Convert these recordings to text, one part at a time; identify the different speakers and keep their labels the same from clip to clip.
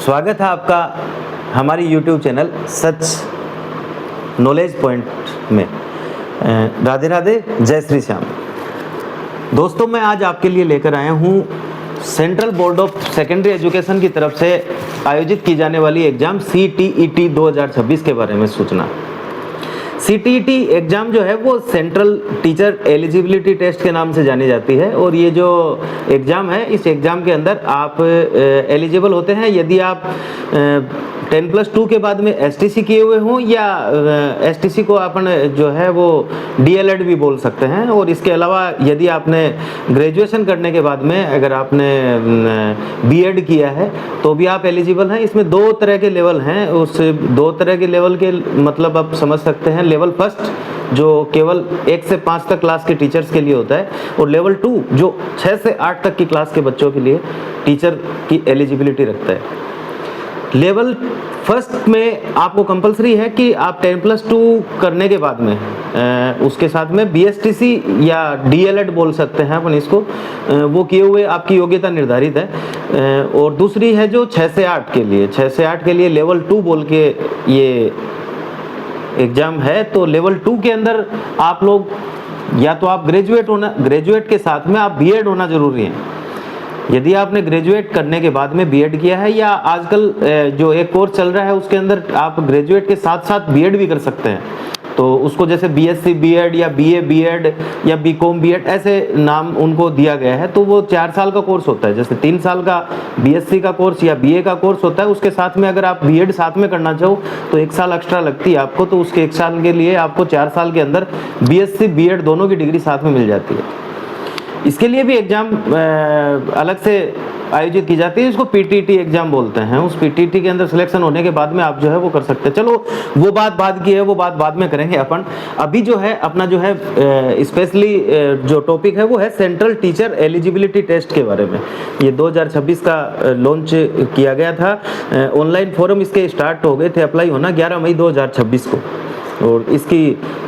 Speaker 1: स्वागत है आपका हमारी YouTube चैनल सच नॉलेज पॉइंट में। राधे राधे, जय श्री श्याम। दोस्तों, मैं आज आपके लिए लेकर आया हूँ central board of secondary education की तरफ से आयोजित की जाने वाली एग्ज़ाम CTET 2026 के बारे में सूचना। CTET एग्ज़ाम जो है वो सेंट्रल टीचर एलिजिबिलिटी टेस्ट के नाम से जानी जाती है और ये जो एग्ज़ाम है, इस एग्ज़ाम के अंदर आप एलिजिबल होते हैं यदि आप 10+2 के बाद में STC किए हुए हों या STC को अपन जो है वो DLED भी बोल सकते हैं। और इसके अलावा यदि आपने ग्रेजुएशन करने के बाद में अगर आपने B.Ed किया है तो भी आप एलिजिबल हैं। इसमें दो तरह के लेवल हैं, उस दो तरह के लेवल के मतलब आप समझ सकते हैं। लेवल फर्स्ट जो केवल 1 से 5 तक क्लास के टीचर्स के लिए होता है और लेवल 2 जो 6 से 8 तक की क्लास के बच्चों के लिए टीचर की एलिजिबिलिटी रखता है। लेवल फर्स्ट में आपको कंपलसरी है कि आप 10+2 करने के बाद में उसके साथ में BSTC या DLED बोल सकते हैं अपन इसको, वो किए हुए आपकी योग्यता निर्धारित है। और दूसरी है जो 6 से 8 के लिए, 6 से 8 के लिए लेवल 2 बोल के ये एग्ज़ाम है। तो लेवल 2 के अंदर आप लोग या तो आप ग्रेजुएट के साथ में आप B.Ed होना जरूरी है। यदि आपने ग्रेजुएट करने के बाद में B.Ed किया है या आजकल जो एक कोर्स चल रहा है उसके अंदर आप ग्रेजुएट के साथ साथ B.Ed भी कर सकते हैं, तो उसको जैसे BSc B.Ed या BA B.Ed या BCom B.Ed ऐसे नाम उनको दिया गया है। तो वो 4 साल का कोर्स होता है। जैसे 3 साल का BSc का कोर्स या BA का कोर्स होता है, उसके साथ में अगर आप B.Ed साथ में करना चाहो तो 1 साल एक्स्ट्रा लगती है आपको। तो उसके 1 साल के लिए आपको 4 साल के अंदर BSc B.Ed दोनों की डिग्री साथ में मिल जाती है। इसके लिए भी एग्ज़ाम अलग से आयोजित की जाती है, इसको PTET एग्ज़ाम बोलते हैं। उस PTET के अंदर सिलेक्शन होने के बाद में आप जो है वो कर सकते हैं। चलो वो बात बाद की है, वो बात बाद में करेंगे अपन। अभी जो है अपना जो है स्पेशली जो टॉपिक है वो है सेंट्रल टीचर एलिजिबिलिटी टेस्ट के बारे में। ये 2026 का लॉन्च किया गया था। ऑनलाइन फॉर्म इसके स्टार्ट हो गए थे अप्लाई होना 11 मई 2026 को। और इसकी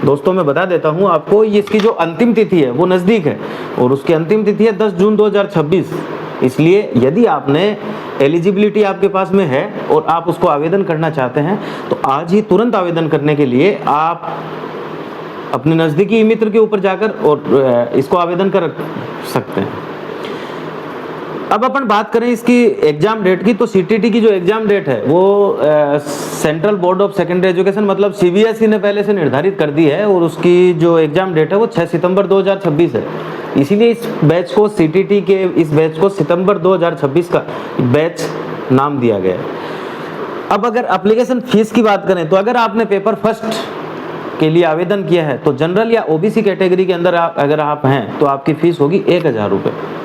Speaker 1: दोस्तों मैं बता देता हूँ आपको, ये इसकी जो अंतिम तिथि है वो नज़दीक है और उसकी अंतिम तिथि है 10 जून 2026। इसलिए यदि आपने एलिजिबिलिटी आपके पास में है और आप उसको आवेदन करना चाहते हैं तो आज ही तुरंत आवेदन करने के लिए आप अपने नज़दीकी मित्र के ऊपर जाकर और इसको आवेदन कर सकते हैं। अब अपन बात करें इसकी एग्जाम डेट की, तो CTET की जो एग्जाम डेट है वो central board of secondary education मतलब CBSE ने पहले से निर्धारित कर दी है और उसकी जो एग्जाम डेट है वो 6 सितंबर 2026 है। इसीलिए इस बैच को CTET के इस बैच को सितंबर 2026 का बैच नाम दिया गया है। अब अगर एप्लीकेशन फीस की बात करें तो अगर आपने पेपर फर्स्ट के लिए आवेदन किया है तो जनरल या OBC कैटेगरी के अंदर अगर आप हैं तो आपकी फीस होगी 1000 रुपये।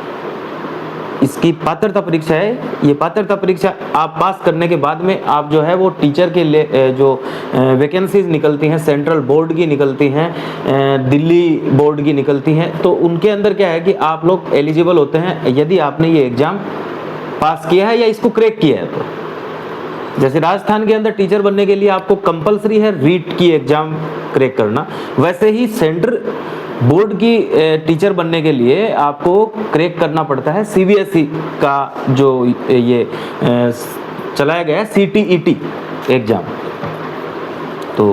Speaker 1: इसकी पात्रता परीक्षा है। ये पात्रता परीक्षा आप पास करने के बाद में आप जो है वो टीचर के लिए जो वैकेंसीज निकलती हैं, सेंट्रल बोर्ड की निकलती हैं, दिल्ली बोर्ड की निकलती हैं, तो उनके अंदर क्या है कि आप लोग एलिजिबल होते हैं यदि आपने ये एग्ज़ाम पास किया है या इसको क्रैक किया है। तो जैसे राजस्थान के अंदर टीचर बनने के लिए आपको कंपलसरी है रीट की एग्ज़ाम क्रैक करना, वैसे ही सेंट्रल बोर्ड की टीचर बनने के लिए आपको क्रैक करना पड़ता है CBSE का जो ये चलाया गया है CTET एग्ज़ाम। तो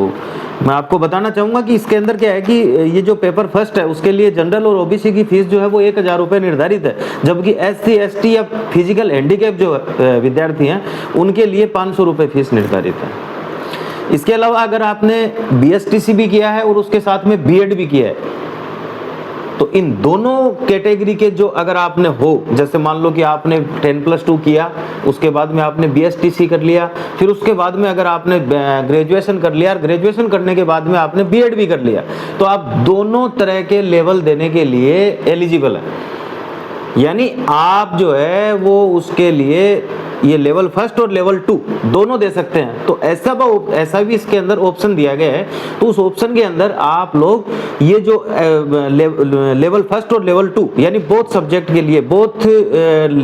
Speaker 1: मैं आपको बताना चाहूँगा कि इसके अंदर क्या है कि ये जो पेपर फर्स्ट है उसके लिए जनरल और OBC की फीस जो है वो 1000 रुपये निर्धारित है, जबकि SC ST या फिजिकल हैंडीकैप जो विद्यार्थी हैं उनके लिए 500 रुपये फीस निर्धारित है। इसके अलावा अगर आपने BSTC भी किया है और उसके साथ में B.Ed भी किया है तो इन दोनों कैटेगरी के जो अगर आपने हो, जैसे मान लो कि आपने 10+2 किया, उसके बाद में आपने BSTC कर लिया, फिर उसके बाद में अगर आपने ग्रेजुएशन कर लिया और ग्रेजुएशन करने के बाद में आपने B.Ed भी कर लिया, तो आप दोनों तरह के लेवल देने के लिए एलिजिबल हैं। यानी आप जो है वो उसके लिए ये लेवल फर्स्ट और लेवल 2 दोनों दे सकते हैं। तो ऐसा भी इसके अंदर ऑप्शन दिया गया है। तो उस ऑप्शन के अंदर आप लोग ये जो लेवल फर्स्ट और लेवल 2 यानी बोथ सब्जेक्ट के लिए, बोथ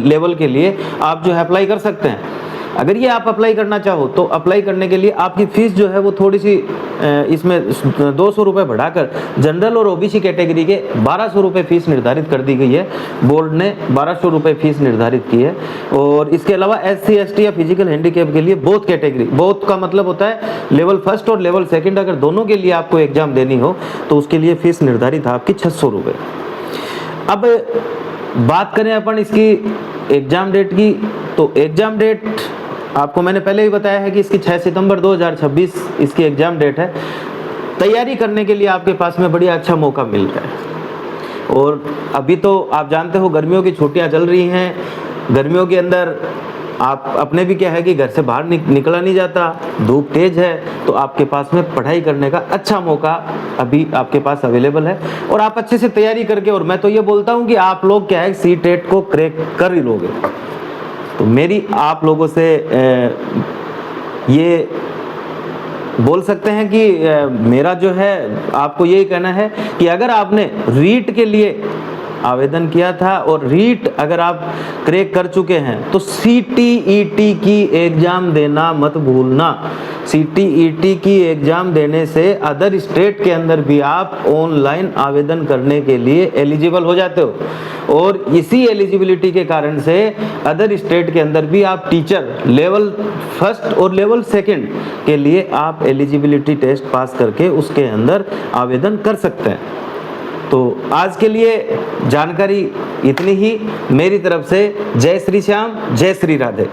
Speaker 1: लेवल के लिए आप जो है अप्लाई कर सकते हैं। अगर ये आप अप्लाई करना चाहो तो अप्लाई करने के लिए आपकी फ़ीस जो है वो थोड़ी सी इसमें 200 रुपये बढ़ाकर जनरल और ओबीसी कैटेगरी के 1200 रुपये फ़ीस निर्धारित कर दी गई है। बोर्ड ने 1200 रुपये फ़ीस निर्धारित की है। और इसके अलावा SC ST या फिजिकल हैंडीकैप के लिए बोथ कैटेगरी, बोथ का मतलब होता है लेवल फर्स्ट और लेवल सेकंड, अगर दोनों के लिए आपको एग्ज़ाम देनी हो तो उसके लिए फ़ीस निर्धारित है आपकी 600 रुपये। अब बात करें अपन इसकी एग्ज़ाम डेट की, तो एग्ज़ाम डेट आपको मैंने पहले ही बताया है कि इसकी 6 सितंबर 2026 इसकी एग्ज़ाम डेट है। तैयारी करने के लिए आपके पास में बढ़िया अच्छा मौका मिल रहा है। और अभी तो आप जानते हो गर्मियों की छुट्टियां चल रही हैं, गर्मियों के अंदर आप अपने भी क्या है कि घर से बाहर निकला नहीं जाता, धूप तेज है, तो आपके पास में पढ़ाई करने का अच्छा मौका अभी आपके पास अवेलेबल है। और आप अच्छे से तैयारी करके, और मैं तो ये बोलता हूँ कि आप लोग क्या है CTET को क्रैक कर ही लोगे। तो मेरी आप लोगों से ये बोल सकते हैं कि मेरा जो है आपको यही कहना है कि अगर आपने रीट के लिए आवेदन किया था और रीट अगर आप क्रैक कर चुके हैं तो CTET की एग्ज़ाम देना मत भूलना। CTET की एग्ज़ाम देने से अदर स्टेट के अंदर भी आप ऑनलाइन आवेदन करने के लिए एलिजिबल हो जाते हो। और इसी एलिजिबिलिटी के कारण से अदर स्टेट के अंदर भी आप टीचर लेवल फर्स्ट और लेवल सेकंड के लिए आप एलिजिबिलिटी टेस्ट पास करके उसके अंदर आवेदन कर सकते हैं। तो आज के लिए जानकारी इतनी ही। मेरी तरफ से जय श्री श्याम, जय श्री राधे।